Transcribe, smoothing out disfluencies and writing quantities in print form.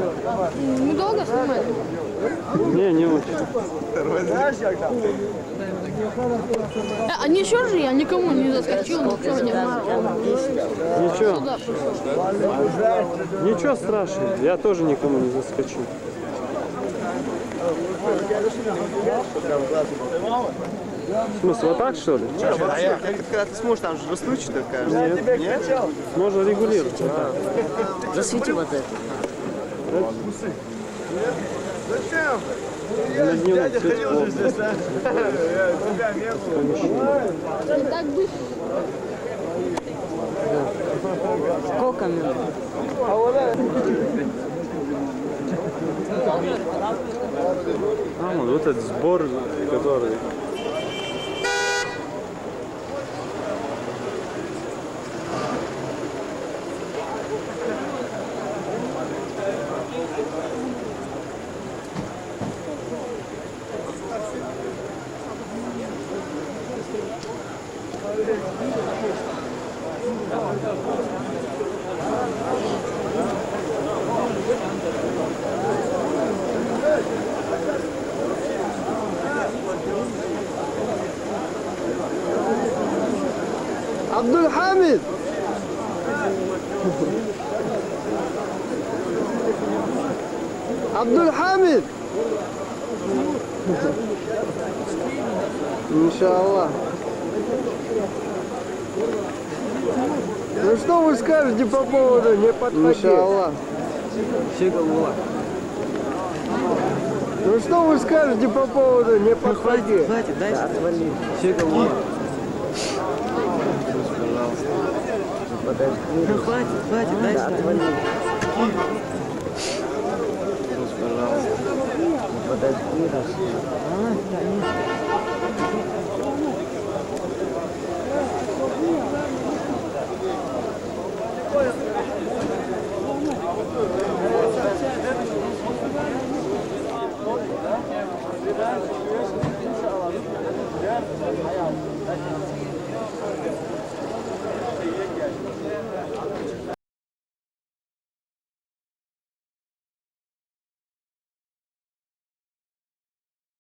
Недолго снимать? Не очень. Они еще же, я никому не заскочил, ничего не Ничего. Ничего страшного, я тоже никому не заскочу. В смысле, вот так что ли? Когда ты сможешь, там же расстроиться кажется. Нет. Можно регулировать. Вот так. Засвети вот это. На дневном свете плохо. Так быстро. Сколько минут? Вот этот сбор, который... Абдульхамид! Абдульхамид! Иншаллах. Ну что вы скажете по поводу не подходи? Иншаллах. Ну что вы скажете по поводу не подходи? Хватит, дай Отвали. Ну хватит, дай Отвали.